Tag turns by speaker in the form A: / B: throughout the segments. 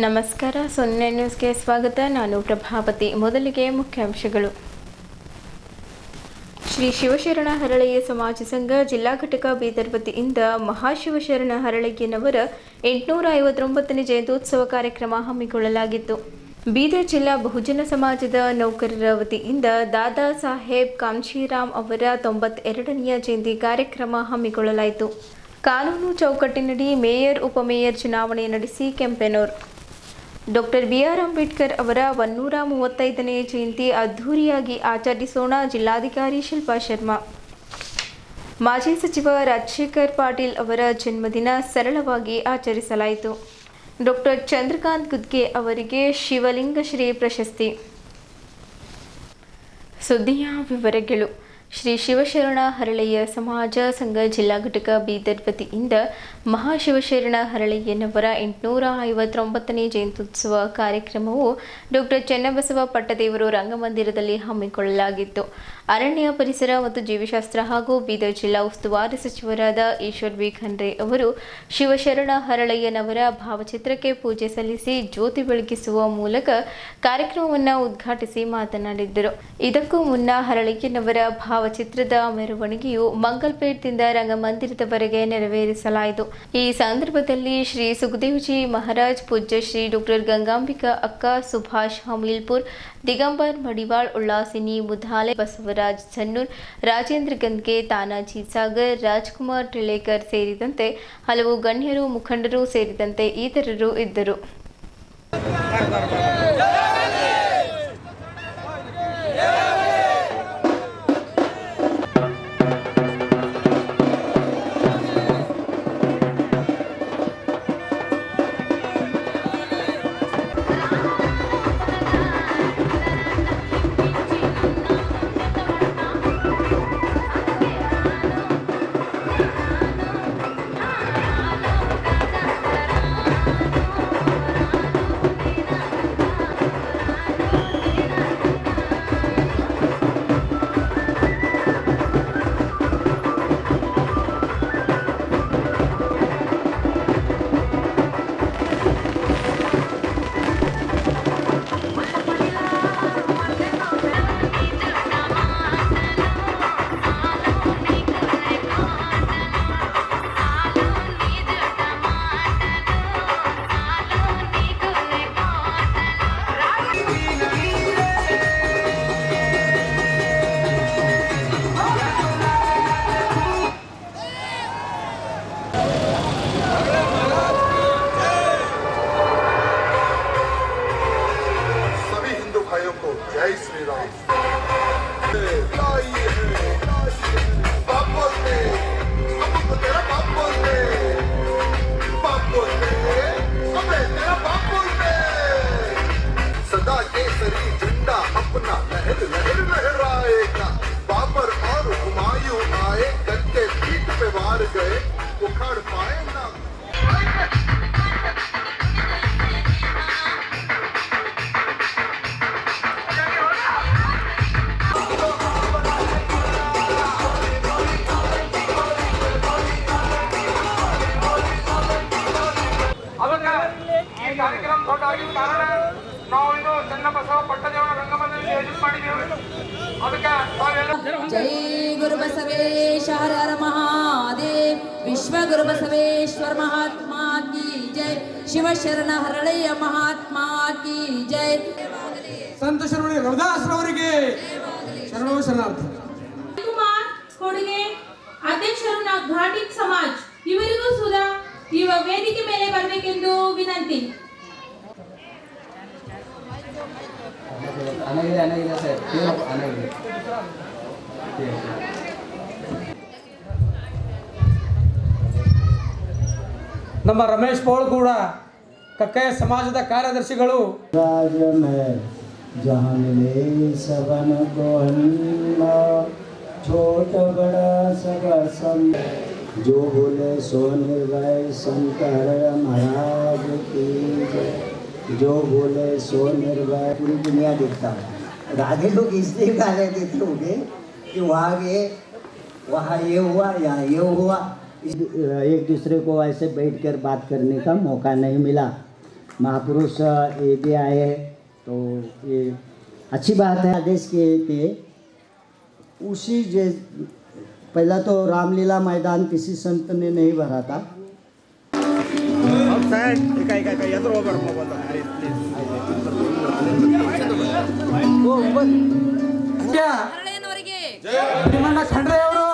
A: ನಮಸ್ಕಾರ. 0 ನ್ಯೂಸ್ಗೆ ಸ್ವಾಗತ. ನಾನು ಪ್ರಭಾವತಿ. ಮೊದಲಿಗೆ ಮುಖ್ಯಾಂಶಗಳು. ಶ್ರೀ ಶಿವಶರಣ ಹರಳಯ್ಯ ಸಮಾಜ ಸಂಘ ಜಿಲ್ಲಾ ಘಟಕ ಬೀದರ್ ವತಿಯಿಂದ ಮಹಾಶಿವಶರಣ ಹರಳಯ್ಯನವರ 859ನೇ ಜಯಂತ್ಯೋತ್ಸವ ಕಾರ್ಯಕ್ರಮ ಹಮ್ಮಿಕೊಳ್ಳಲಾಗಿತ್ತು. ಬೀದರ್ ಜಿಲ್ಲಾ ಬಹುಜನ ಸಮಾಜದ ನೌಕರರ ವತಿಯಿಂದ ದಾದಾ ಸಾಹೇಬ್ ಕಾಂಶಿರಾಮ್ ಅವರ 92ನೇ ಜಯಂತಿ ಕಾರ್ಯಕ್ರಮ ಹಮ್ಮಿಕೊಳ್ಳಲಾಯಿತು. ಕಾನೂನು ಚೌಕಟ್ಟಿನಡಿ ಮೇಯರ್ ಉಪಮೇಯರ್ ಚುನಾವಣೆ ನಡೆಸಿ ಕೆಂಪೇನೂರು. Doctor B R. ಅಂಬೇಡ್ಕರ್ ಅವರ 135ನೇ ಜಯಂತಿ ಅದ್ಧೂರಿಯಾಗಿ ಆಚರಿಸೋಣ. ಜಿಲ್ಲಾಧಿಕಾರಿ ಶಿಲ್ಪಾ ಶರ್ಮಾ. ಮಾಜಿ ಸಚಿವ ರಾಜಶೇಖರ್ ಪಾಟೀಲ್ ಅವರ ಜನ್ಮದಿನ ಸರಳವಾಗಿ ಆಚರಿಸಲಾಯಿತು. ಡಾಕ್ಟರ್ ಚಂದ್ರಕಾಂತ್ ಗುದ್ಗೆ ಅವರಿಗೆ ಶಿವಲಿಂಗಶ್ರೀ ಪ್ರಶಸ್ತಿ. ಸುದ್ದಿಯ ವಿವರಗಳು. ಶ್ರೀ ಶಿವಶರಣ ಹರಳಯ್ಯ ಸಮಾಜ ಸಂಘ ಜಿಲ್ಲಾ ಘಟಕ ಬೀದರ್ ವತಿಯಿಂದ ಮಹಾಶಿವಶರಣ ಹರಳಯ್ಯನವರ 859ನೇ ಜಯಂತ್ಯೋತ್ಸವ ಕಾರ್ಯಕ್ರಮವು ಡಾಕ್ಟರ್ ಚನ್ನಬಸವ ಪಟ್ಟದೇವರು ರಂಗಮಂದಿರದಲ್ಲಿ ಹಮ್ಮಿಕೊಳ್ಳಲಾಗಿತ್ತು. ಅರಣ್ಯ, ಪರಿಸರ ಮತ್ತು ಜೀವಶಾಸ್ತ್ರ ಹಾಗೂ ಬೀದರ್ ಜಿಲ್ಲಾ ಉಸ್ತುವಾರಿ ಸಚಿವರಾದ ಈಶ್ವರ್ ಬಿ ಖಂಡ್ರೆ ಅವರು ಶಿವಶರಣ ಹರಳಯ್ಯನವರ ಭಾವಚಿತ್ರಕ್ಕೆ ಪೂಜೆ ಸಲ್ಲಿಸಿ ಜ್ಯೋತಿ ಬೆಳಗಿಸುವ ಮೂಲಕ ಕಾರ್ಯಕ್ರಮವನ್ನು ಉದ್ಘಾಟಿಸಿ ಮಾತನಾಡಿದ್ದರು. ಇದಕ್ಕೂ ಮುನ್ನ ಹರಳಯ್ಯನವರ ಭಾವಚಿತ್ರದ ಮೆರವಣಿಗೆಯು ಮಂಗಲ್ಪೇಟ್ದಿಂದ ರಂಗಮಂದಿರದವರೆಗೆ ನೆರವೇರಿಸಲಾಯಿತು. ಈ ಸಂದರ್ಭದಲ್ಲಿ ಶ್ರೀ ಸುಖದೇವ್ಜಿ ಮಹಾರಾಜ್, ಪೂಜ್ಯ ಶ್ರೀ ಡಾಕ್ಟರ್ ಗಂಗಾಂಬಿಕಾ ಅಕ್ಕ, ಸುಭಾಷ್ ಹಮೀಲ್ಪುರ್, ದಿಗಂಬರ್ ಮಡಿವಾಳ್, ಉಲ್ಲಾಸಿನಿ ಮುಧಾಲೆ, ಬಸವರಾಜ್ ಸನ್ನೂರ್, ರಾಜೇಂದ್ರ ಗಂದ್ಗೆ, ತಾನಾಜಿ ಸಾಗರ್, ರಾಜ್ಕುಮಾರ್ ಟಿಳೇಕರ್ ಸೇರಿದಂತೆ ಹಲವು ಗಣ್ಯರು, ಮುಖಂಡರು ಸೇರಿದಂತೆ ಇತರರು ಇದ್ದರು.
B: जय गुरु बसवेश हर हर महादेव. विश्व गुरु बसवेश्वर महात्मा की जय. शिव शरण हरळಯ್ಯ महात्मा की जय.
C: संत शरवणे रविदास रवರಿಗೆ ಶರಣೋ ಶರಣಾರ್ಥಿ.
D: ಕುಮಾರ್ ಕೊಡುಗೆ ಅಧ್ಯಕ್ಷರು ಘಾಟಿಕ್ ಸಮಾಜ್ ಇವರಿಗೂ ಸುಧಾ ಇವ ವೇದಿಕೆ ಮೇಲೆ ಬರಬೇಕೆಂದು ವಿನಂತಿ.
C: ಅನಗಿದೆ ಸರ್, ಅನಗಿದೆ. ನಮ್ಮ ರಮೇಶ್ ಪೌಳ್ ಕೂಡ ಕಕ್ಕಯ್ಯ ಸಮಾಜದ ಕಾರ್ಯದರ್ಶಿಗಳು.
E: छोटा बड़ा सबा सम जो बोले सो निर्भय शंकर महाराज की जय. जो बोले सो निर्भय. पूरी दुनिया देखता है. राधे लोग इसलिए गाने देते होंगे कि वहाँ ये हुआ या ये हुआ. एक दूसरे को ऐसे बैठकर बात करने का मौका नहीं मिला. महापुरुष ये भी आए हैं, तो ये अच्छी बात है। आदेश किए थे उसी पहला तो रामलीला मैदान किसी संत ने नहीं भरा था।
C: ಭೀಮಣ್ಣ ಖಂಡ್ರೆ ಅವರು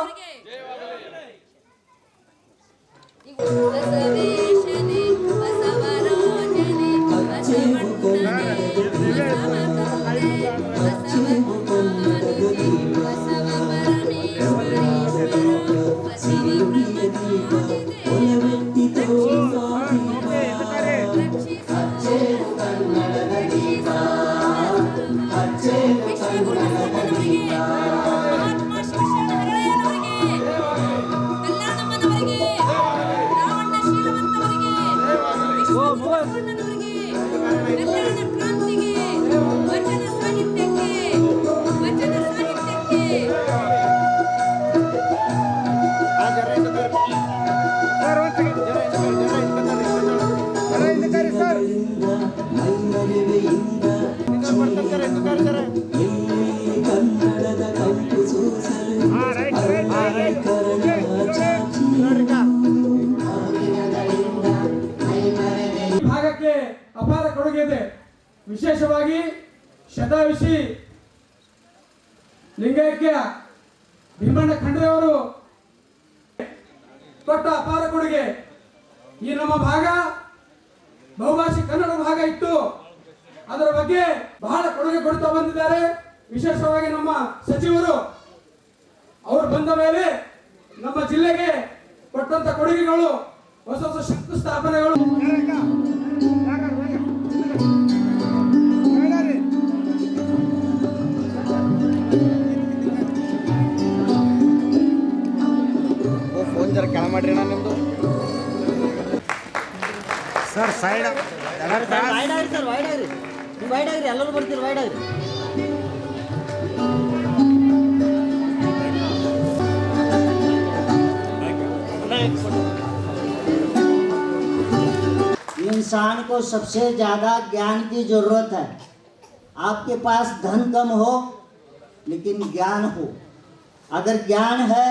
C: ಭಾಗಕ್ಕೆ ಅಪಾರ ಕೊಡುಗೆ ಇದೆ. ವಿಶೇಷವಾಗಿ ಶತಾಯುಷಿ ಲಿಂಗೈಕ್ಯ ಭೀಮಣ್ಣ ಖಂಡ್ರೆ ಅವರು ಕೊಟ್ಟ ಅಪಾರ ಕೊಡುಗೆ. ಈ ನಮ್ಮ ಭಾಗ ಬಹುಭಾಷಿ ಕನ್ನಡ ಭಾಗ ಇತ್ತು, ಅದರ ಬಗ್ಗೆ ಬಹಳ ಕೊಡುಗೆ ಕೊಡ್ತಾ ಬಂದಿದ್ದಾರೆ. ವಿಶೇಷವಾಗಿ ನಮ್ಮ ಸಚಿವರು ಅವರು ಬಂದ ಮೇಲೆ ನಮ್ಮ ಜಿಲ್ಲೆಗೆ ಕೊಟ್ಟಂತ ಕೊಡುಗೆಗಳು, ಹೊಸ ಹೊಸ ಶಂಕುಸ್ಥಾಪನೆಗಳು.
E: ಫೋನ್ ಜರ ಕೆಳ ಮಾಡ್ರಿ ಅಣ್ಣ ನಿಮ್ಮದು ಸರ್. ಸೈಡ್ ವೈಡ್ ಆಗ್ರಿ ಸರ್, ವೈಡ್ ಆಗ್ರಿ, ನೀವು ವೈಡ್ ಆಗ್ರಿ, ಎಲ್ಲರೂ ಬರ್ತೀರಿ, ವೈಡ್ ಆಗ್ರಿ. इंसान को सबसे ज़्यादा ज्ञान की ज़रूरत है। आपके पास धन कम हो लेकिन ज्ञान हो। अगर ज्ञान है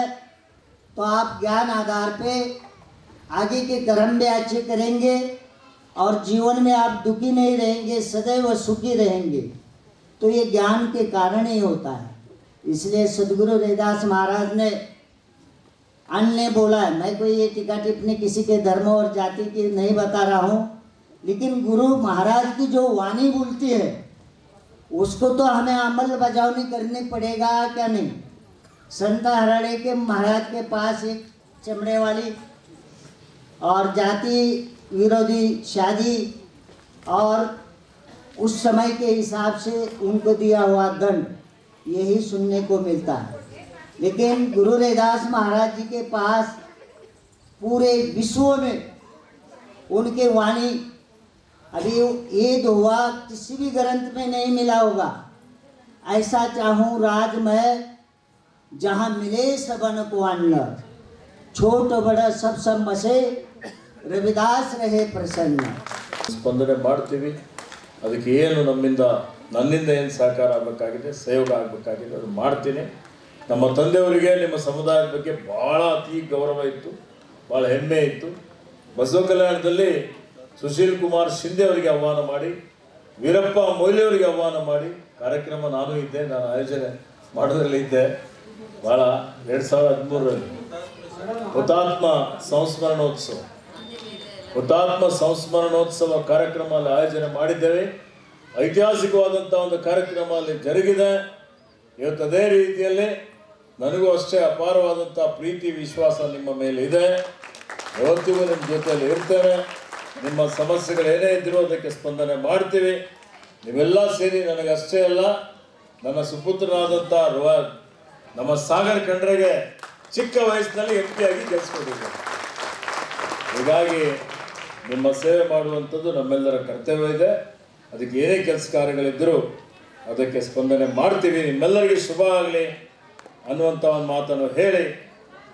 E: तो आप ज्ञान आधार पे आगे के कर्म भी अच्छे करेंगे और जीवन में आप दुखी नहीं रहेंगे, सदैव सुखी रहेंगे। तो ये ज्ञान के कारण ही होता है। इसलिए सदगुरु रविदास महाराज ने अन्य ने बोला है, मैं कोई ये टीका टिप्पणी किसी के धर्म और जाति की नहीं बता रहा हूँ, लेकिन गुरु महाराज की जो वाणी बोलती है उसको तो हमें अमल बजावनी करनी पड़ेगा, क्या नहीं। संत हराड़े के महाराज के पास एक चमड़े वाली और जाति विरोधी शादी और उस समय के हिसाब से उनको दिया हुआ दंड यही सुनने को मिलता है। लेकिन गुरु रविदास महाराज जी के पास पूरे विश्व में उनके वाणी अभी ये दोहा किसी भी ग्रंथ में नहीं मिला होगा। ऐसा चाहूँ राज में जहाँ मिले सबन को अन्न, छोट बड़ा सब बसे रविदास रहे प्रसन्न।
F: ಸ್ಪಂದನೆ ಮಾಡ್ತೀವಿ. ಅದಕ್ಕೆ ಏನು ನನ್ನಿಂದ ಏನು ಸಹಕಾರ ಆಗಬೇಕಾಗಿದೆ, ಸಹಯೋಗ ಆಗಬೇಕಾಗಿದೆ, ಅದು ಮಾಡ್ತೀನಿ. ನಮ್ಮ ತಂದೆಯವರಿಗೆ ನಿಮ್ಮ ಸಮುದಾಯದ ಬಗ್ಗೆ ಭಾಳ ಅತಿ ಗೌರವ ಇತ್ತು, ಭಾಳ ಹೆಮ್ಮೆ ಇತ್ತು. ಬಸವ ಕಲ್ಯಾಣದಲ್ಲಿ ಸುಶೀಲ್ ಕುಮಾರ್ ಶಿಂದೆ ಅವರಿಗೆ ಆಹ್ವಾನ ಮಾಡಿ, ವೀರಪ್ಪ ಮೊಯ್ಲಿಯವರಿಗೆ ಆಹ್ವಾನ ಮಾಡಿ ಕಾರ್ಯಕ್ರಮ ನಾನು ಇದ್ದೆ, ನಾನು ಆಯೋಜನೆ ಮಾಡೋದ್ರಲ್ಲಿ ಇದ್ದೆ. ಭಾಳ 2013ರಲ್ಲಿ ಹುತಾತ್ಮ ಸಂಸ್ಮರಣೋತ್ಸವ ಕಾರ್ಯಕ್ರಮ ಅಲ್ಲಿ ಆಯೋಜನೆ ಮಾಡಿದ್ದೇವೆ. ಐತಿಹಾಸಿಕವಾದಂಥ ಒಂದು ಕಾರ್ಯಕ್ರಮ ಅಲ್ಲಿ ಜರುಗಿದೆ. ಇವತ್ತು ಅದೇ ರೀತಿಯಲ್ಲಿ ನನಗೂ ಅಷ್ಟೇ ಅಪಾರವಾದಂಥ ಪ್ರೀತಿ ವಿಶ್ವಾಸ ನಿಮ್ಮ ಮೇಲೆ ಇದೆ. ಯಾವತ್ತಿಗೂ ನಿಮ್ಮ ಜೊತೆಯಲ್ಲಿ ಇರ್ತೇನೆ. ನಿಮ್ಮ ಸಮಸ್ಯೆಗಳು ಏನೇ ಇದ್ದರೂ ಅದಕ್ಕೆ ಸ್ಪಂದನೆ ಮಾಡ್ತೀವಿ. ನೀವೆಲ್ಲ ಸೇರಿ ನನಗಷ್ಟೇ ಅಲ್ಲ, ನನ್ನ ಸುಪುತ್ರನಾದಂಥ ನಮ್ಮ ಸಾಗರ್ ಖಂಡ್ರೆಗೆ ಚಿಕ್ಕ ವಯಸ್ಸಿನಲ್ಲಿ ಎಂಪಿಯಾಗಿ ಗೆಲ್ಸ್ಕೊಂಡಿದ್ದೆ. ಹೀಗಾಗಿ ನಿಮ್ಮ ಸೇವೆ ಮಾಡುವಂಥದ್ದು ನಮ್ಮೆಲ್ಲರ ಕರ್ತವ್ಯ ಇದೆ. ಅದಕ್ಕೆ ಏನೇ ಕೆಲಸ ಕಾರ್ಯಗಳಿದ್ದರೂ ಅದಕ್ಕೆ ಸ್ಪಂದನೆ ಮಾಡ್ತೀವಿ. ನಿಮ್ಮೆಲ್ಲರಿಗೂ ಶುಭ ಆಗಲಿ ಅನ್ನುವಂಥ ಒಂದು ಮಾತನ್ನು ಹೇಳಿ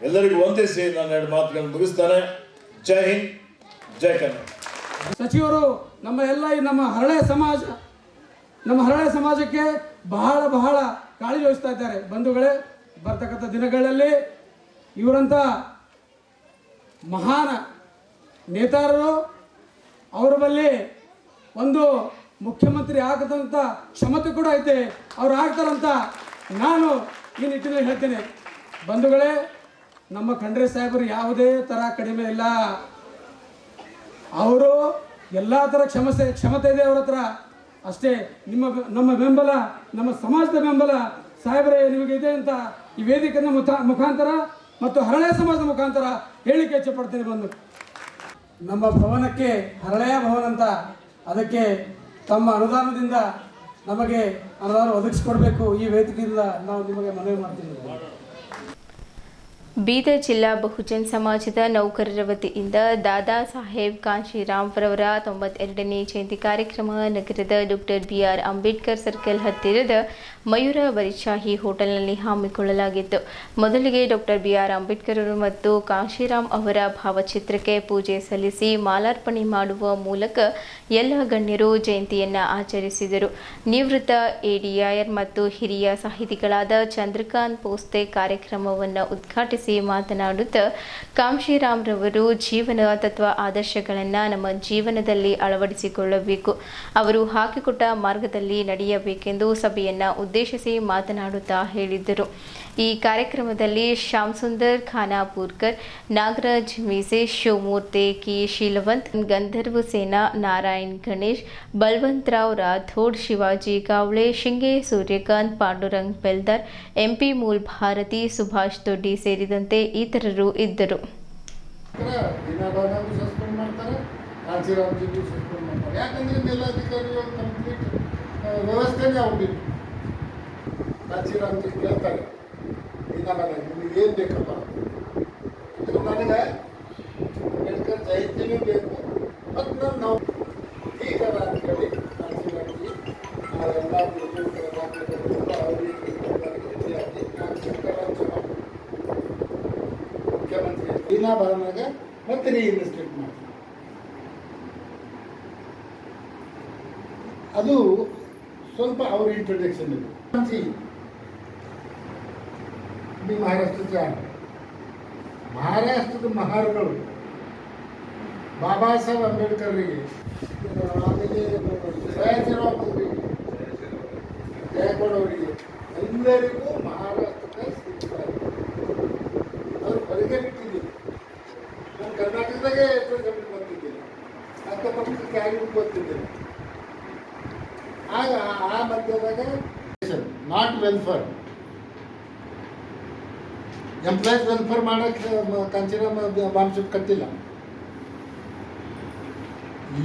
F: ಎಲ್ಲರಿಗೂ ವಂದಿಸಿ ನಾನು 2 ಮಾತುಗಳನ್ನು ಮುಗಿಸ್ತಾನೆ. ಜೈ ಹಿಂದ್, ಜೈ ಕನ್ನಡ.
C: ಸಚಿವರು ನಮ್ಮ ಎಲ್ಲ ಈ ನಮ್ಮ ಹರಳೆ ಸಮಾಜಕ್ಕೆ ಬಹಳ ಬಹಳ ಕಾಳಜಿ ವಹಿಸ್ತಾ ಇದ್ದಾರೆ. ಬಂಧುಗಳೇ, ಬರ್ತಕ್ಕಂಥ ದಿನಗಳಲ್ಲಿ ಇವರಂಥ ಮಹಾನ್ ನೇತಾರರು ಅವರ ಬಳಿ ಒಂದು ಮುಖ್ಯಮಂತ್ರಿ ಆಗದಂಥ ಕ್ಷಮತೆ ಕೂಡ ಐತೆ, ಅವ್ರು ಆಗ್ತಾರಂತ ನಾನು ಈ ನಿಟ್ಟಿನಲ್ಲಿ ಹೇಳ್ತೇನೆ. ಬಂಧುಗಳೇ, ನಮ್ಮ ಖಂಡ್ರೆ ಸಾಹೇಬರು ಯಾವುದೇ ಥರ ಕಡಿಮೆ ಇಲ್ಲ. ಅವರು ಎಲ್ಲ ಥರ ಕ್ಷಮತೆ ಇದೆ ಅವ್ರ ಹತ್ರ. ಅಷ್ಟೇ ನಮ್ಮ ಬೆಂಬಲ, ನಮ್ಮ ಸಮಾಜದ ಬೆಂಬಲ ಸಾಹೇಬರೇ ನಿಮಗೆ ಇದೆ ಅಂತ ಈ ವೇದಿಕೆಯ ಮುಖಾಂತರ ಮತ್ತು ಹರಳೆಯ ಸಮಾಜದ ಮುಖಾಂತರ ಹೇಳಿಕೆ ಇಚ್ಛೆಪಡ್ತೇನೆ. ಬಂದು ನಮ್ಮ ಭವನಕ್ಕೆ ಹರಳೆಯ ಭವನ ಅಂತ, ಅದಕ್ಕೆ ತಮ್ಮ ಅನುದಾನದಿಂದ ನಮಗೆ ಅನುದಾನ ಒದಗಿಸಿಕೊಡ್ಬೇಕು. ಈ ವೇದಿಕೆಯಿಂದ ನಾವು ನಿಮಗೆ ಮನವಿ ಮಾಡ್ತೀವಿ.
A: ಬೀದರ್ ಜಿಲ್ಲಾ ಬಹುಜನ್ ಸಮಾಜದ ನೌಕರರ ವತಿಯಿಂದ ದಾದಾ ಸಾಹೇಬ್ ಕಾಂಶಿರಾಮ್ ರವರ 92ನೇ ಜಯಂತಿ ಕಾರ್ಯಕ್ರಮ ನಗರದ ಡಾಕ್ಟರ್ BR ಅಂಬೇಡ್ಕರ್ ಸರ್ಕಲ್ ಹತ್ತಿರದ ಮಯೂರ ಬರಿಶಾಹಿ ಹೋಟೆಲ್ನಲ್ಲಿ ಹಮ್ಮಿಕೊಳ್ಳಲಾಗಿತ್ತು. ಮೊದಲಿಗೆ ಡಾಕ್ಟರ್ BR ಅಂಬೇಡ್ಕರ್ ಅವರು ಮತ್ತು ಕಾಂಶಿರಾಮ್ ಅವರ ಭಾವಚಿತ್ರಕ್ಕೆ ಪೂಜೆ ಸಲ್ಲಿಸಿ ಮಾಲಾರ್ಪಣೆ ಮಾಡುವ ಮೂಲಕ ಎಲ್ಲ ಗಣ್ಯರು ಜಯಂತಿಯನ್ನು ಆಚರಿಸಿದರು. ನಿವೃತ್ತ ADIR ಮತ್ತು ಹಿರಿಯ ಸಾಹಿತಿಗಳಾದ ಚಂದ್ರಕಾಂತ್ ಪೋಸ್ತೆ ಕಾರ್ಯಕ್ರಮವನ್ನು ಉದ್ಘಾಟಿಸಿ ಮಾತನಾಡುತ್ತಾ, ಕಾಂಶಿರಾಮ್ ರವರು ಜೀವನ ತತ್ವ ಆದರ್ಶಗಳನ್ನು ನಮ್ಮ ಜೀವನದಲ್ಲಿ ಅಳವಡಿಸಿಕೊಳ್ಳಬೇಕು, ಅವರು ಹಾಕಿಕೊಟ್ಟ ಮಾರ್ಗದಲ್ಲಿ ನಡೆಯಬೇಕೆಂದು ಸಭೆಯನ್ನು ಉದ್ದೇಶಿಸಿ ಮಾತನಾಡುತ್ತಾ ಹೇಳಿದ್ದರು. ಈ ಕಾರ್ಯಕ್ರಮದಲ್ಲಿ ಶ್ಯಾಮ್ ಸುಂದರ್ ಖಾನಾಪುರ್ಕರ್, ನಾಗರಾಜ್ ಮೀಸೆ, ಶಿವಮೂರ್ತಿ ಕಿ ಶೀಲವಂತ್, ಗಂಧರ್ವ ಸೇನಾ, ನಾರಾಯಣ್ ಗಣೇಶ್, ಬಲ್ವಂತರಾವ್ ರಾಥೋಡ್, ಶಿವಾಜಿ ಕಾವಳೆ, ಶಿಂಗೆ ಸೂರ್ಯಕಾಂತ್, ಪಾಂಡುರಂಗ್ ಬೆಲ್ದಾರ್, MP ಮೂಲ್ ಭಾರತಿ, ಸುಭಾಷ್ ದೊಡ್ಡಿ ಸೇರಿದಂತೆ ಇತರರು ಇದ್ದರು.
G: ಕಾಂಶಿರಾಮ್ಜಿ ಕೇಳ್ತಾರೆ, ನಿಮಗೆ ಏನು ಬೇಕಪ್ಪ? ನನಗೆ ಅಂಬೇಡ್ಕರ್ ಜಯಂತಿನೂ ಬೇಕು ಮತ್ತು ನಾವು ಈಗ ಅಂತೇಳಿ ಕಾಂಶಿರಾಮ್ಜಿ ಎಲ್ಲ ಮುಖ್ಯಮಂತ್ರಿ ದೀನಾಭವನಾಗ ಮತ್ತೆ ರೀಇನ್ವೆಸ್ಟ್ಮೆಂಟ್ ಮಾಡ್ತಾರೆ. ಅದು ಸ್ವಲ್ಪ ಅವ್ರ ಇಂಟ್ರೊಡಕ್ಷನ್ ಇದೆ. मी महाराष्ट्राचे आहे. महाराष्ट्रात महारಗಳು ಬಾಬಾಸಾಹೇಬ್ ಅಂಬೇಡ್ಕರ್ರಿಗೆ, ಆಮೇಲೆ ಸಯಾಜಿರಾವ್ ಅವರಿಗೆ, ಜಯಗೌಡ ಅವರಿಗೆ ಎಲ್ಲರಿಗೂ ಮಹಾರಾಷ್ಟ್ರದ ಸಿಗ್ತಾರೆ. ಅವರು ಹೊರಗೆ ಬಿಟ್ಟಿದ್ದೀವಿ. ನಾನು ಕರ್ನಾಟಕದಾಗೆ ಎಷ್ಟು ಜಮೀನು ಬರ್ತಿದ್ದೀನಿ, ಅಕ್ಕಪಕ್ಕಕ್ಕೆ ಯಾರಿಗೂ ಗೊತ್ತಿದ್ದಿಲ್ಲ. ಆಗ ಆ ಮಧ್ಯದಾಗ ನಾಟ್ ವೆಲ್ಫೇರ್, ಎಂಪ್ಲಾಯೀಸ್ ವೆಲ್ಫೇರ್ ಮಾಡೋಕ್ಕೆ ಕಾಂಶಿರಾಮ್ ಬಾಂಬ್ಶೂಟ್ ಕಟ್ಟಿಲ್ಲ.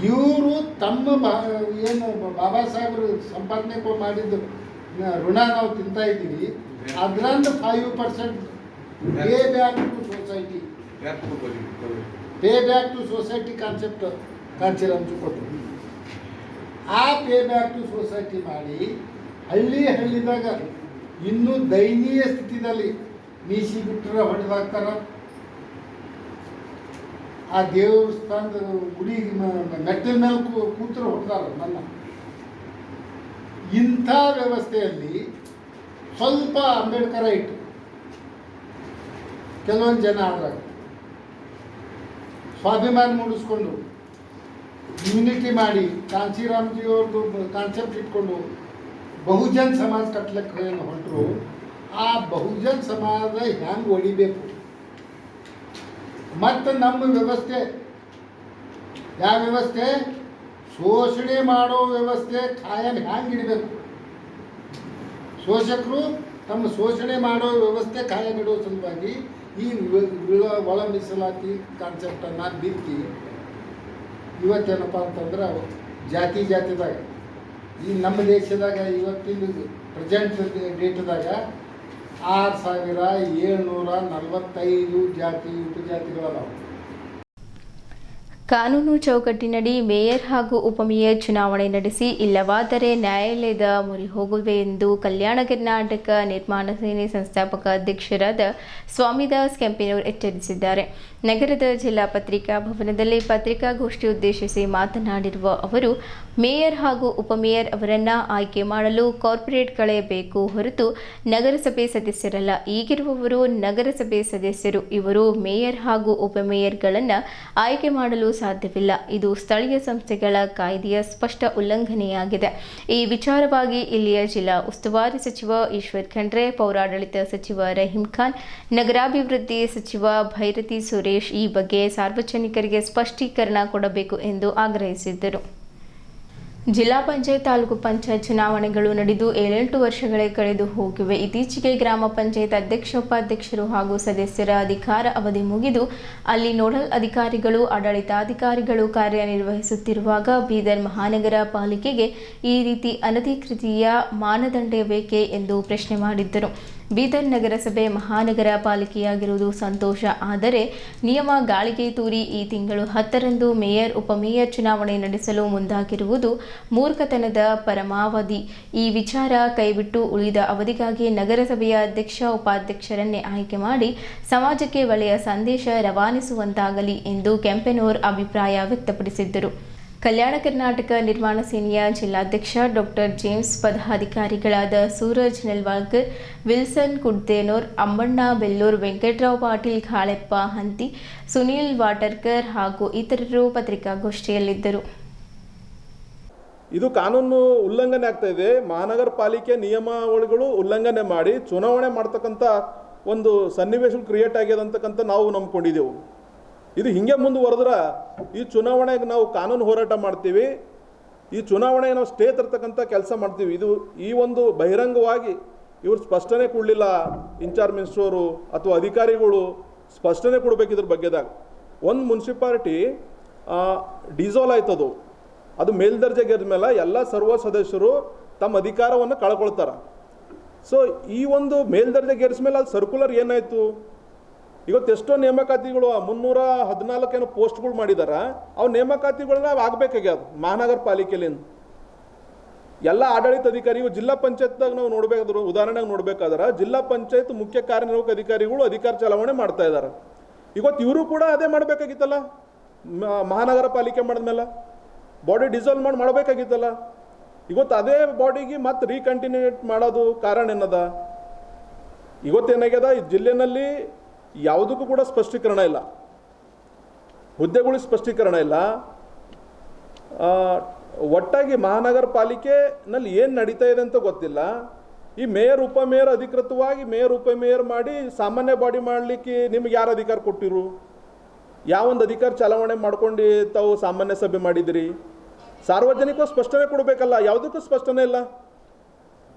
G: ಇವರು ತಮ್ಮ ಏನು ಬಾಬಾ ಸಾಹೇಬರು ಸಂಪಾದನೆ ಮಾಡಿದ್ದು ಋಣ ನಾವು ತಿಂತಾ ಇದ್ದೀವಿ, ಅದರಿಂದ 5% pay back to society, pay back to society concept Kanshiram ji ಕೊಟ್ಟರು. ಆ ಪೇ ಬ್ಯಾಕ್ ಟು ಸೊಸೈಟಿ ಮಾಡಿ ಹಳ್ಳಿದಾಗ ಇನ್ನೂ ದಯನೀಯ ಸ್ಥಿತಿಯಲ್ಲಿ ಮೀಸಿ ಬಿಟ್ಟರೆ ಹೊಡೆದಾಗ್ತಾರ. ಆ ದೇವಸ್ಥಾನದ ಗುಡಿ ಮೆಟ್ಟಿನ ಮೇಲೆ ಕೂತರು ಹೊಡೆದಾರ ನನ್ನ. ಇಂಥ ವ್ಯವಸ್ಥೆಯಲ್ಲಿ ಸ್ವಲ್ಪ ಅಂಬೇಡ್ಕರ ಇಟ್ಟು ಕೆಲವೊಂದು ಜನ ಆದಾಗ ಸ್ವಾಭಿಮಾನ ಮೂಡಿಸ್ಕೊಂಡು ಯೂನಿಟಿ ಮಾಡಿ ಕಾಂಶಿರಾಮ್ಜಿಯವ್ರದ್ದು ಕಾನ್ಸೆಪ್ಟ್ ಇಟ್ಕೊಂಡು ಬಹುಜನ್ ಸಮಾಜ ಕಟ್ಲಿಕ್ಕೆ ಏನು ಹೊರಟರು. ಆ ಬಹುಜನ್ ಸಮಾಜ ಹೆಂಗೆ ಹೊಡಿಬೇಕು ಮತ್ತು ನಮ್ಮ ವ್ಯವಸ್ಥೆ ಯಾವ ವ್ಯವಸ್ಥೆ, ಶೋಷಣೆ ಮಾಡೋ ವ್ಯವಸ್ಥೆ ಕಾಯಂ ಹೆಂಗೆ ಇಡಬೇಕು, ಶೋಷಕರು ತಮ್ಮ ಶೋಷಣೆ ಮಾಡೋ ವ್ಯವಸ್ಥೆ ಕಾಯಂ ಇಡೋ ಸಲುವಾಗಿ ಈ ಒಳ ಮೀಸಲಾತಿ ಕಾನ್ಸೆಪ್ಟನ್ನು ಬಿತ್ತಿ ಇವತ್ತೇನಪ್ಪ ಅಂತಂದ್ರೆ ಜಾತಿದಾಗ ಈ ನಮ್ಮ ದೇಶದಾಗ ಇವತ್ತಿನ ಪ್ರೆಸೆಂಟ್ ಡೇಟ್ದಾಗ 6745 ಜಾತಿ ಉಪಜಾತಿಗಳದಾವೆ.
A: ಕಾನೂನು ಚೌಕಟ್ಟಿನಡಿ ಮೇಯರ್ ಹಾಗೂ ಉಪಮೇಯರ್ ಚುನಾವಣೆ ನಡೆಸಿ ಇಲ್ಲವಾದರೆ ನ್ಯಾಯಾಲಯದ ಮೊರೆ ಹೋಗುವೆ ಎಂದು ಕಲ್ಯಾಣ ಕರ್ನಾಟಕ ನಿರ್ಮಾಣ ಸೇನೆ ಸಂಸ್ಥಾಪಕ ಅಧ್ಯಕ್ಷರಾದ ಸ್ವಾಮಿದಾಸ್ ಕೆಂಪೇನೂರ್ ಎಚ್ಚರಿಸಿದ್ದಾರೆ. ನಗರದ ಜಿಲ್ಲಾ ಪತ್ರಿಕಾ ಭವನದಲ್ಲಿ ಪತ್ರಿಕಾಗೋಷ್ಠಿ ಉದ್ದೇಶಿಸಿ ಮಾತನಾಡಿರುವ ಅವರು, ಮೇಯರ್ ಹಾಗೂ ಉಪಮೇಯರ್ ಅವರನ್ನು ಆಯ್ಕೆ ಮಾಡಲು ಕಾರ್ಪೊರೇಟ್ಗಳೇ ಬೇಕು ಹೊರತು ನಗರಸಭೆ ಸದಸ್ಯರಲ್ಲ. ಈಗಿರುವವರು ನಗರಸಭೆ ಸದಸ್ಯರು. ಇವರು ಮೇಯರ್ ಹಾಗೂ ಉಪಮೇಯರ್ಗಳನ್ನು ಆಯ್ಕೆ ಮಾಡಲು ಸಾಧ್ಯವಿಲ್ಲ. ಇದು ಸ್ಥಳೀಯ ಸಂಸ್ಥೆಗಳ ಕಾಯ್ದೆಯ ಸ್ಪಷ್ಟ ಉಲ್ಲಂಘನೆಯಾಗಿದೆ. ಈ ವಿಚಾರವಾಗಿ ಇಲ್ಲಿಯ ಜಿಲ್ಲಾ ಉಸ್ತುವಾರಿ ಸಚಿವ ಈಶ್ವರ್ ಖಂಡ್ರೆ, ಪೌರಾಡಳಿತ ಸಚಿವ ರಹೀಂ ಖಾನ್, ನಗರಾಭಿವೃದ್ಧಿ ಸಚಿವ ಭೈರತಿ ಸುರೇಶ್ ಈ ಬಗ್ಗೆ ಸಾರ್ವಜನಿಕರಿಗೆ ಸ್ಪಷ್ಟೀಕರಣ ಕೊಡಬೇಕು ಎಂದು ಆಗ್ರಹಿಸಿದ್ದರು. ಜಿಲ್ಲಾ ಪಂಚಾಯತ್, ತಾಲೂಕು ಪಂಚಾಯತ್ ಚುನಾವಣೆಗಳು ನಡೆದು 7-8 ವರ್ಷಗಳೇ ಕಳೆದು ಹೋಗಿವೆ. ಇತ್ತೀಚೆಗೆ ಗ್ರಾಮ ಪಂಚಾಯತ್ ಅಧ್ಯಕ್ಷ, ಉಪಾಧ್ಯಕ್ಷರು ಹಾಗೂ ಸದಸ್ಯರ ಅಧಿಕಾರ ಅವಧಿ ಮುಗಿದು ಅಲ್ಲಿ ನೋಡಲ್ ಅಧಿಕಾರಿಗಳು, ಆಡಳಿತಾಧಿಕಾರಿಗಳು ಕಾರ್ಯನಿರ್ವಹಿಸುತ್ತಿರುವಾಗ ಬೀದರ್ ಮಹಾನಗರ ಪಾಲಿಕೆಗೆ ಈ ರೀತಿ ಅನಧಿಕೃತಿಯ ಮಾನದಂಡ ಬೇಕೇ ಎಂದು ಪ್ರಶ್ನೆ ಮಾಡಿದ್ದರು. ಬೀದರ್ ನಗರಸಭೆ ಮಹಾನಗರ ಪಾಲಿಕೆಯಾಗಿರುವುದು ಸಂತೋಷ. ಆದರೆ ನಿಯಮ ಗಾಳಿಗೆ ತೂರಿ ಈ ತಿಂಗಳು 10ರಂದು ಮೇಯರ್, ಉಪಮೇಯರ್ ಚುನಾವಣೆ ನಡೆಸಲು ಮುಂದಾಗಿರುವುದು ಮೂರ್ಖತನದ ಪರಮಾವಧಿ. ಈ ವಿಚಾರ ಕೈಬಿಟ್ಟು ಉಳಿದ ಅವಧಿಗಾಗಿ ನಗರಸಭೆಯ ಅಧ್ಯಕ್ಷ, ಉಪಾಧ್ಯಕ್ಷರನ್ನೇ ಆಯ್ಕೆ ಮಾಡಿ ಸಮಾಜಕ್ಕೆ ಒಳ್ಳೆಯ ಸಂದೇಶ ರವಾನಿಸುವಂತಾಗಲಿ ಎಂದು ಕೆಂಪೇನೂರ್ ಅಭಿಪ್ರಾಯ ವ್ಯಕ್ತಪಡಿಸಿದ್ದರು. ಕಲ್ಯಾಣ ಕರ್ನಾಟಕ ನಿರ್ಮಾಣ ಸೇನೆಯ ಜಿಲ್ಲಾಧ್ಯಕ್ಷ ಡಾಕ್ಟರ್ ಜೇಮ್ಸ್, ಪದಾಧಿಕಾರಿಗಳಾದ ಸೂರಜ್ ನೆಲ್ವಾಳ್ಕರ್, ವಿಲ್ಸನ್ ಕುಡ್ತೇನೂರ್, ಅಮ್ಮಣ್ಣ ಬೆಲ್ಲೂರ್, ವೆಂಕಟರಾವ್ ಪಾಟೀಲ್, ಕಾಳೆಪ್ಪ ಹಂತಿ, ಸುನೀಲ್ ವಾಟರ್ಕರ್ ಹಾಗೂ ಇತರರು ಪತ್ರಿಕಾಗೋಷ್ಠಿಯಲ್ಲಿದ್ದರು.
H: ಇದು ಕಾನೂನು ಉಲ್ಲಂಘನೆ ಆಗ್ತಾ ಇದೆ. ಮಹಾನಗರ ಪಾಲಿಕೆ ನಿಯಮಾವಳಿಗಳು ಉಲ್ಲಂಘನೆ ಮಾಡಿ ಚುನಾವಣೆ ಮಾಡ್ತಕ್ಕಂಥ ಒಂದು ಸನ್ನಿವೇಶ ಕ್ರಿಯೇಟ್ ಆಗ್ಯದ ಅಂತಕ್ಕಂಥ ನಾವು ನಂಬ್ಕೊಂಡಿದ್ದೆವು. ಇದು ಹಿಂಗೆ ಮುಂದುವರೆದ್ರೆ ಈ ಚುನಾವಣೆಗೆ ನಾವು ಕಾನೂನು ಹೋರಾಟ ಮಾಡ್ತೀವಿ, ಈ ಚುನಾವಣೆಗೆ ನಾವು ಸ್ಟೇ ತರ್ತಕ್ಕಂಥ ಕೆಲಸ ಮಾಡ್ತೀವಿ. ಇದು ಈ ಒಂದು ಬಹಿರಂಗವಾಗಿ ಇವರು ಸ್ಪಷ್ಟನೆ ಕೊಡಲಿಲ್ಲ. ಇನ್ಚಾರ್ಜ್ ಮಿನಿಸ್ಟರು ಅಥವಾ ಅಧಿಕಾರಿಗಳು ಸ್ಪಷ್ಟನೆ ಕೊಡಬೇಕು ಇದ್ರ ಬಗ್ಗೆದಾಗ. ಒಂದು ಮುನ್ಸಿಪಾಲಿಟಿ ಡಿಸಾಲ್ವ್ ಆಯ್ತದು, ಅದು ಮೇಲ್ದರ್ಜೆಗೇರಿದ ಮೇಲೆ ಎಲ್ಲ ಸರ್ವ ಸದಸ್ಯರು ತಮ್ಮ ಅಧಿಕಾರವನ್ನು ಕಳ್ಕೊಳ್ತಾರೆ. ಸೊ ಈ ಒಂದು ಮೇಲ್ದರ್ಜೆಗೇರಿಸ ಮೇಲೆ ಅದು ಸರ್ಕ್ಯುಲರ್ ಏನಾಯಿತು, ಇವತ್ತು ಎಷ್ಟೋ ನೇಮಕಾತಿಗಳು 314 ಏನೋ ಪೋಸ್ಟ್ಗಳು ಮಾಡಿದಾರ. ಅವು ನೇಮಕಾತಿಗಳನ್ನ ಆಗಬೇಕಾಗ್ಯದ ಮಹಾನಗರ ಪಾಲಿಕೆಲಿಂದ. ಎಲ್ಲ ಆಡಳಿತ ಅಧಿಕಾರಿಗಳು ಜಿಲ್ಲಾ ಪಂಚಾಯತ್ದಾಗ ನಾವು ನೋಡಬೇಕಾದ್ರೆ, ಉದಾಹರಣೆಗೆ ನೋಡಬೇಕಾದ್ರೆ ಜಿಲ್ಲಾ ಪಂಚಾಯತ್ ಮುಖ್ಯ ಕಾರ್ಯನಿರ್ವಾಹಕ ಅಧಿಕಾರಿಗಳು ಅಧಿಕಾರ ಚಲಾವಣೆ ಮಾಡ್ತಾ ಇದ್ದಾರೆ. ಇವತ್ತು ಇವರು ಕೂಡ ಅದೇ ಮಾಡಬೇಕಾಗಿತ್ತಲ್ಲ. ಮಹಾನಗರ ಪಾಲಿಕೆ ಮಾಡಿದ್ಮೇಲೆ ಬಾಡಿ ಡಿಸಾಲ್ವ್ ಮಾಡಬೇಕಾಗಿತ್ತಲ್ಲ. ಇವತ್ತು ಅದೇ ಬಾಡಿಗೆ ಮತ್ತೆ ರೀಕಂಟಿನ್ಯೂಟ್ ಮಾಡೋದು ಕಾರಣ ಏನದ? ಇವತ್ತೇನಾಗ್ಯದ, ಈ ಜಿಲ್ಲೆನಲ್ಲಿ ಯಾವುದಕ್ಕೂ ಕೂಡ ಸ್ಪಷ್ಟೀಕರಣ ಇಲ್ಲ, ಹುದ್ದೆಗಳಿಗೆ ಸ್ಪಷ್ಟೀಕರಣ ಇಲ್ಲ. ಒಟ್ಟಾಗಿ ಮಹಾನಗರ ಪಾಲಿಕೆನಲ್ಲಿ ಏನು ನಡೀತಾ ಇದೆ ಅಂತ ಗೊತ್ತಿಲ್ಲ. ಈ ಮೇಯರ್, ಉಪಮೇಯರ್ ಅಧಿಕೃತವಾಗಿ ಮೇಯರ್, ಉಪಮೇಯರ್ ಮಾಡಿ ಸಾಮಾನ್ಯ ಬಾಡಿ ಮಾಡಲಿಕ್ಕೆ ನಿಮ್ಗೆ ಯಾರು ಅಧಿಕಾರ ಕೊಟ್ಟಿರು? ಯಾವೊಂದು ಅಧಿಕಾರ ಚಲಾವಣೆ ಮಾಡ್ಕೊಂಡು ತಾವು ಸಾಮಾನ್ಯ ಸಭೆ ಮಾಡಿದಿರಿ? ಸಾರ್ವಜನಿಕ ಸ್ಪಷ್ಟನೆ ಕೊಡಬೇಕಲ್ಲ, ಯಾವುದಕ್ಕೂ ಸ್ಪಷ್ಟನೆ ಇಲ್ಲ.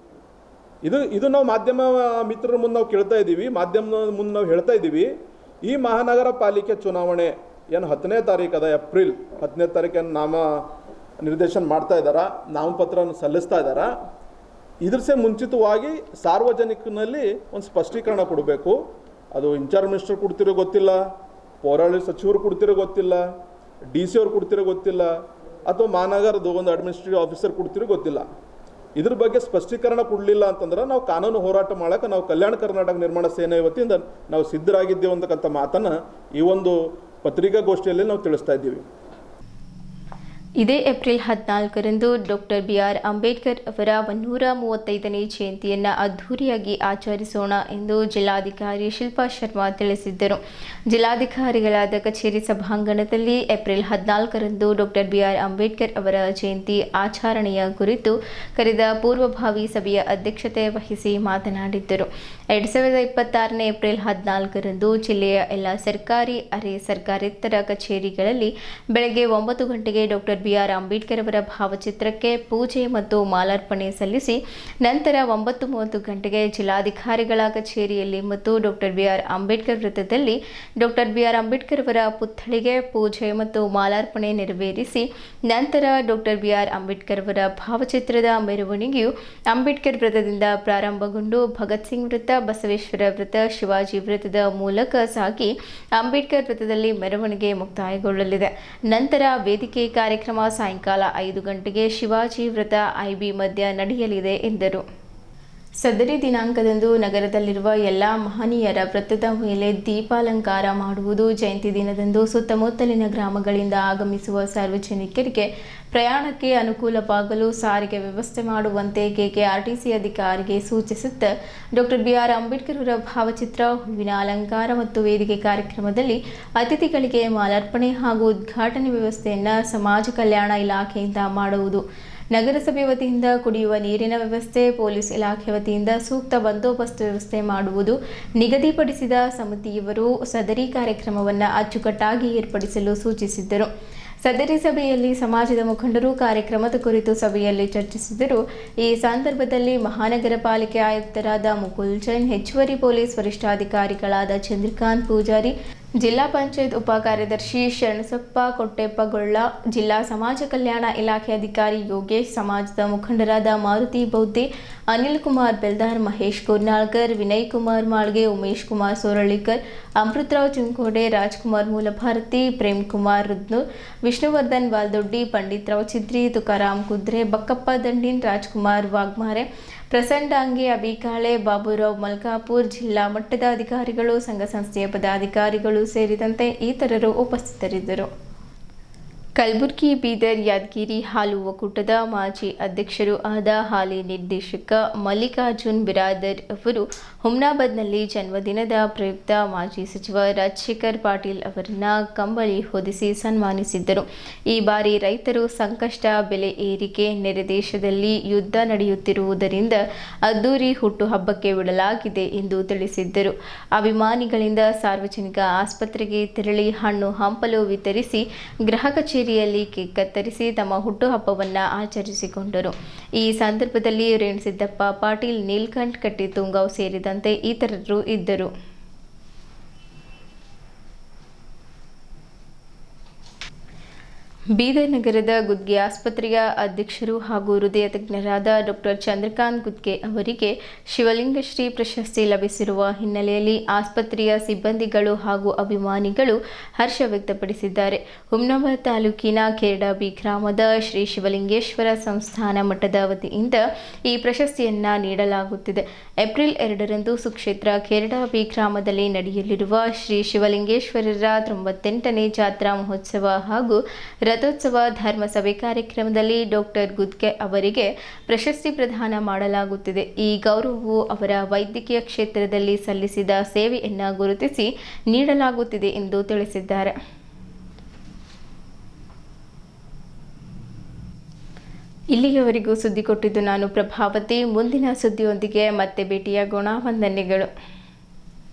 H: ಇದು ನಾವು ಮಾಧ್ಯಮ ಮಿತ್ರರ ಮುಂದೆ ನಾವು ಕೇಳ್ತಾ ಇದ್ದೀವಿ, ಮಾಧ್ಯಮದ ಮುಂದೆ ನಾವು ಹೇಳ್ತಾ ಇದ್ದೀವಿ. ಈ ಮಹಾನಗರ ಪಾಲಿಕೆ ಚುನಾವಣೆ ಏನು 10ನೇ ತಾರೀಕು ಅದ, ಏಪ್ರಿಲ್ 10ನೇ ತಾರೀಕನ್ನು ನಾಮ ನಿರ್ದೇಶನ ಮಾಡ್ತಾ ಇದ್ದಾರಾ, ನಾಮಪತ್ರವನ್ನು ಸಲ್ಲಿಸ್ತಾ ಇದ್ದಾರಾ. ಇದ್ರಸೇ ಮುಂಚಿತವಾಗಿ ಸಾರ್ವಜನಿಕನಲ್ಲಿ ಒಂದು ಸ್ಪಷ್ಟೀಕರಣ ಕೊಡಬೇಕು. ಅದು ಇನ್ಚಾರ್ಜ್ ಮಿನಿಸ್ಟರ್ ಕೊಡ್ತಿರೋ ಗೊತ್ತಿಲ್ಲ, ಪೌರಾಡಳಿತ ಸಚಿವರು ಕೊಡ್ತಿರೋ ಗೊತ್ತಿಲ್ಲ, DC ಅವ್ರು ಕೊಡ್ತಿರೋ ಗೊತ್ತಿಲ್ಲ, ಅಥವಾ ಮಹಾನಗರದ ಒಂದು ಅಡ್ಮಿನಿಸ್ಟ್ರೇಟಿವ್ ಆಫೀಸರ್ ಕೊಡ್ತಿರೋ ಗೊತ್ತಿಲ್ಲ. ಇದ್ರ ಬಗ್ಗೆ ಸ್ಪಷ್ಟೀಕರಣ ಕೊಡಲಿಲ್ಲ ಅಂತಂದ್ರೆ ನಾವು ಕಾನೂನು ಹೋರಾಟ ಮಾಡೋಕೆ ನಾವು ಕಲ್ಯಾಣ ಕರ್ನಾಟಕ ನಿರ್ಮಾಣ ಸೇನೆ ವತಿಯಿಂದ ನಾವು ಸಿದ್ಧರಾಗಿದ್ದೇವೆ ಅಂತಕ್ಕಂಥ ಮಾತನ್ನು ಈ ಒಂದು ಪತ್ರಿಕಾಗೋಷ್ಠಿಯಲ್ಲಿ ನಾವು ತಿಳಿಸ್ತಾ ಇದ್ದೀವಿ.
A: ಇದೇ ಏಪ್ರಿಲ್ 14ರಂದು ಡಾಕ್ಟರ್ BR ಅಂಬೇಡ್ಕರ್ ಅವರ 135ನೇ ಜಯಂತಿಯನ್ನು ಅದ್ಧೂರಿಯಾಗಿ ಆಚರಿಸೋಣ ಎಂದು ಜಿಲ್ಲಾಧಿಕಾರಿ ಶಿಲ್ಪಾ ಶರ್ಮಾ ತಿಳಿಸಿದ್ದರು. ಜಿಲ್ಲಾಧಿಕಾರಿಗಳಾದ ಕಚೇರಿ ಸಭಾಂಗಣದಲ್ಲಿ ಏಪ್ರಿಲ್ 14ರಂದು ಡಾಕ್ಟರ್ BR ಅಂಬೇಡ್ಕರ್ ಅವರ ಜಯಂತಿ ಆಚರಣೆಯ ಕುರಿತು ಕರೆದ ಪೂರ್ವಭಾವಿ ಸಭೆಯ ಅಧ್ಯಕ್ಷತೆ ವಹಿಸಿ ಮಾತನಾಡಿದ್ದರು. 2026ನೇ ಏಪ್ರಿಲ್ 14ರಂದು ಜಿಲ್ಲೆಯ ಎಲ್ಲ ಸರ್ಕಾರಿ, ಅರೆ ಸರ್ಕಾರೇತರ ಕಚೇರಿಗಳಲ್ಲಿ ಬೆಳಗ್ಗೆ 9 ಗಂಟೆಗೆ ಡಾಕ್ಟರ್ BR ಅಂಬೇಡ್ಕರ್ ಅವರ ಭಾವಚಿತ್ರಕ್ಕೆ ಪೂಜೆ ಮತ್ತು ಮಾಲಾರ್ಪಣೆ ಸಲ್ಲಿಸಿ ನಂತರ 9:30 ಗಂಟೆಗೆ ಜಿಲ್ಲಾಧಿಕಾರಿಗಳ ಕಚೇರಿಯಲ್ಲಿ ಮತ್ತು ಡಾಕ್ಟರ್ BR ಅಂಬೇಡ್ಕರ್ ವೃತ್ತದಲ್ಲಿ ಡಾಕ್ಟರ್ BR ಅಂಬೇಡ್ಕರ್ ಅವರ ಪುತ್ಥಳಿಗೆ ಪೂಜೆ ಮತ್ತು ಮಾಲಾರ್ಪಣೆ ನೆರವೇರಿಸಿ ನಂತರ ಡಾಕ್ಟರ್ BR ಅಂಬೇಡ್ಕರ್ ಅವರ ಭಾವಚಿತ್ರದ ಮೆರವಣಿಗೆಯು ಅಂಬೇಡ್ಕರ್ ವೃತ್ತದಿಂದ ಪ್ರಾರಂಭಗೊಂಡು ಭಗತ್ ಸಿಂಗ್ ವೃತ್ತ, ಬಸವೇಶ್ವರ ವೃತ್ತ, ಶಿವಾಜಿ ವೃತ್ತದ ಮೂಲಕ ಸಾಗಿ ಅಂಬೇಡ್ಕರ್ ವೃತ್ತದಲ್ಲಿ ಮೆರವಣಿಗೆ ಮುಕ್ತಾಯಗೊಳ್ಳಲಿದೆ. ನಂತರ ವೇದಿಕೆ ಕಾರ್ಯಕ್ರಮ ಸಾಯಂಕಾಲ 5 ಗಂಟೆಗೆ ಶಿವಾಜಿ ವೃತ್ತ IB ಮಧ್ಯ ನಡೆಯಲಿದೆ ಎಂದರು. ಸದರಿ ದಿನಾಂಕದಂದು ನಗರದಲ್ಲಿರುವ ಎಲ್ಲ ಮಹನೀಯರ ವೃತ್ತದ ಮೇಲೆ ದೀಪಾಲಂಕಾರ ಮಾಡುವುದು, ಜಯಂತಿ ದಿನದಂದು ಸುತ್ತಮುತ್ತಲಿನ ಗ್ರಾಮಗಳಿಂದ ಆಗಮಿಸುವ ಸಾರ್ವಜನಿಕರಿಗೆ ಪ್ರಯಾಣಕ್ಕೆ ಅನುಕೂಲವಾಗಲು ಸಾರಿಗೆ ವ್ಯವಸ್ಥೆ ಮಾಡುವಂತೆ KKRTC ಅಧಿಕಾರಿಗೆ ಸೂಚಿಸುತ್ತಾ ಡಾಕ್ಟರ್ BR ಅಂಬೇಡ್ಕರ್ ಅವರ ಭಾವಚಿತ್ರ, ಹೂವಿನ ಅಲಂಕಾರ ಮತ್ತು ವೇದಿಕೆ ಕಾರ್ಯಕ್ರಮದಲ್ಲಿ ಅತಿಥಿಗಳಿಗೆ ಮಾಲಾರ್ಪಣೆ ಹಾಗೂ ಉದ್ಘಾಟನೆ ವ್ಯವಸ್ಥೆಯನ್ನು ಸಮಾಜ ಕಲ್ಯಾಣ ಇಲಾಖೆಯಿಂದ ಮಾಡುವುದು. ನಗರಸಭೆ ವತಿಯಿಂದ ಕುಡಿಯುವ ನೀರಿನ ವ್ಯವಸ್ಥೆ, ಪೊಲೀಸ್ ಇಲಾಖೆ ವತಿಯಿಂದ ಸೂಕ್ತ ಬಂದೋಬಸ್ತ್ ವ್ಯವಸ್ಥೆ ಮಾಡುವುದು. ನಿಗದಿಪಡಿಸಿದ ಸಮಿತಿಯವರು ಸದರಿ ಕಾರ್ಯಕ್ರಮವನ್ನು ಅಚ್ಚುಕಟ್ಟಾಗಿ ಏರ್ಪಡಿಸಲು ಸೂಚಿಸಿದ್ದರು. ಸದರಿ ಸಭೆಯಲ್ಲಿ ಸಮಾಜದ ಮುಖಂಡರು ಕಾರ್ಯಕ್ರಮದ ಕುರಿತು ಸಭೆಯಲ್ಲಿ ಚರ್ಚಿಸಿದರು. ಈ ಸಂದರ್ಭದಲ್ಲಿ ಮಹಾನಗರ ಪಾಲಿಕೆ ಆಯುಕ್ತರಾದ ಮುಕುಲ್ ಜೈನ್, ಹೆಚ್ಚುವರಿ ಪೊಲೀಸ್ ವರಿಷ್ಠಾಧಿಕಾರಿಗಳಾದ ಚಂದ್ರಕಾಂತ್ ಪೂಜಾರಿ, ಜಿಲ್ಲಾ ಪಂಚಾಯತ್ ಉಪ ಕಾರ್ಯದರ್ಶಿ ಶರಣಸಪ್ಪ ಕೊಟ್ಟೆಪ್ಪಗೊಳ್ಳ, ಜಿಲ್ಲಾ ಸಮಾಜ ಕಲ್ಯಾಣ ಇಲಾಖೆ ಅಧಿಕಾರಿ ಯೋಗೇಶ್, ಸಮಾಜದ ಮುಖಂಡರಾದ ಮಾರುತಿ ಬೌದ್ಧಿ, ಅನಿಲ್ ಕುಮಾರ್ ಬೆಲ್ದಾರ್, ಮಹೇಶ್ ಕೋರ್ನಾಳ್ಕರ್, ವಿನಯ್ ಕುಮಾರ್ ಮಾಳ್ಗೆ, ಉಮೇಶ್ ಕುಮಾರ್ ಸೋರಳಿಕರ್, ಅಮೃತರಾವ್ ಚಿಂಕೋಡೆ, ರಾಜ್ಕುಮಾರ್ ಮೂಲಭಾರತಿ, ಪ್ರೇಮ್ ಕುಮಾರ್ ರುದ್ನೂರ್, ವಿಷ್ಣುವರ್ಧನ್ ವಾಲ್ದೊಡ್ಡಿ, ಪಂಡಿತ್ ರಾವ್ ಚಿದ್ರಿ, ತುಕಾರಾಮ್ ಕುದ್ರೆ, ಬಕ್ಕಪ್ಪ ದಂಡಿನ್, ರಾಜ್ಕುಮಾರ್ ವಾಗ್ಮಾರೆ, ಪ್ರಸನ್ನ ಡಾಂಗೆ, ಅಬಿಕಾಳೆ, ಬಾಬುರಾವ್ ಮಲ್ಕಾಪುರ್, ಜಿಲ್ಲಾ ಮಟ್ಟದ ಅಧಿಕಾರಿಗಳು, ಸಂಘ ಸಂಸ್ಥೆಯ ಪದಾಧಿಕಾರಿಗಳು ಸೇರಿದಂತೆ ಇತರರು ಉಪಸ್ಥಿತರಿದ್ದರು. ಕಲಬುರಗಿ, ಬೀದರ್, ಯಾದಗಿರಿ ಹಾಲು ಒಕ್ಕೂಟದ ಮಾಜಿ ಅಧ್ಯಕ್ಷರೂ ಆದ ಹಾಲಿ ನಿರ್ದೇಶಕ ಮಲ್ಲಿಕಾರ್ಜುನ್ ಬಿರಾದರ್ ಅವರು ಹುಮ್ನಾಬಾದ್ನಲ್ಲಿ ಜನ್ಮದಿನದ ಪ್ರಯುಕ್ತ ಮಾಜಿ ಸಚಿವ ರಾಜಶೇಖರ್ ಪಾಟೀಲ್ ಅವರನ್ನು ಕಂಬಳಿ ಹೊದಿಸಿ ಸನ್ಮಾನಿಸಿದ್ದರು. ಈ ಬಾರಿ ರೈತರು ಸಂಕಷ್ಟ, ಬೆಲೆ ಏರಿಕೆ, ನೆರೆ ದೇಶದಲ್ಲಿ ಯುದ್ಧ ನಡೆಯುತ್ತಿರುವುದರಿಂದ ಅದ್ದೂರಿ ಹುಟ್ಟುಹಬ್ಬಕ್ಕೆ ಬಿಡಲಾಗಿದೆ ಎಂದು ತಿಳಿಸಿದ್ದರು. ಅಭಿಮಾನಿಗಳಿಂದ ಸಾರ್ವಜನಿಕ ಆಸ್ಪತ್ರೆಗೆ ತೆರಳಿ ಹಣ್ಣು ಹಂಪಲು ವಿತರಿಸಿ ಗೃಹ ಕಚೇರಿಯಲ್ಲಿ ಕೇಕ್ ಕತ್ತರಿಸಿ ತಮ್ಮ ಹುಟ್ಟುಹಬ್ಬವನ್ನು ಆಚರಿಸಿಕೊಂಡರು. ಈ ಸಂದರ್ಭದಲ್ಲಿ ರೇಣುಸಿದ್ದಪ್ಪ ಪಾಟೀಲ್, ನೀಲ್ಕಂಠ್ ಕಟ್ಟಿತುಂಗಾವ್ ಸೇರಿದಂತೆ ಇತರರು ಇದ್ದರು. ಬೀದರ್ ನಗರದ ಗುದ್ಗೆ ಆಸ್ಪತ್ರೆಯ ಅಧ್ಯಕ್ಷರು ಹಾಗೂ ಹೃದಯ ತಜ್ಞರಾದ ಡಾಕ್ಟರ್ ಚಂದ್ರಕಾಂತ್ ಗುದ್ಗೆ ಅವರಿಗೆ ಶಿವಲಿಂಗಶ್ರೀ ಪ್ರಶಸ್ತಿ ಲಭಿಸಿರುವ ಹಿನ್ನೆಲೆಯಲ್ಲಿ ಆಸ್ಪತ್ರೆಯ ಸಿಬ್ಬಂದಿಗಳು ಹಾಗೂ ಅಭಿಮಾನಿಗಳು ಹರ್ಷ ವ್ಯಕ್ತಪಡಿಸಿದ್ದಾರೆ. ಹುಮ್ನಾಬಾದ್ ತಾಲೂಕಿನ ಕೇರಡಾಬಿ ಗ್ರಾಮದ ಶ್ರೀ ಶಿವಲಿಂಗೇಶ್ವರ ಸಂಸ್ಥಾನ ಮಠದ ವತಿಯಿಂದ ಈ ಪ್ರಶಸ್ತಿಯನ್ನು ನೀಡಲಾಗುತ್ತಿದೆ. ಏಪ್ರಿಲ್ 2ರಂದು ಸುಕ್ಷೇತ್ರ ಕೇರಡಾಬಿ ಗ್ರಾಮದಲ್ಲಿ ನಡೆಯಲಿರುವ ಶ್ರೀ ಶಿವಲಿಂಗೇಶ್ವರರ 98ನೇ ಜಾತ್ರಾ ಮಹೋತ್ಸವ ಹಾಗೂ ರಥೋತ್ಸವ ಧರ್ಮಸಭೆ ಕಾರ್ಯಕ್ರಮದಲ್ಲಿ ಡಾಕ್ಟರ್ ಗುದ್ಗೆ ಅವರಿಗೆ ಪ್ರಶಸ್ತಿ ಪ್ರದಾನ ಮಾಡಲಾಗುತ್ತಿದೆ. ಈ ಗೌರವವು ಅವರ ವೈದ್ಯಕೀಯ ಕ್ಷೇತ್ರದಲ್ಲಿ ಸಲ್ಲಿಸಿದ ಸೇವೆಯನ್ನು ಗುರುತಿಸಿ ನೀಡಲಾಗುತ್ತಿದೆ ಎಂದು ತಿಳಿಸಿದ್ದಾರೆ. ಇಲ್ಲಿಯವರೆಗೂ ಸುದ್ದಿ ಕೊಟ್ಟಿದ್ದು ನಾನು ಪ್ರಭಾವತಿ. ಮುಂದಿನ ಸುದ್ದಿಯೊಂದಿಗೆ ಮತ್ತೆ ಭೇಟಿಯಾಗೋಣ. ವಂದನೆಗಳು.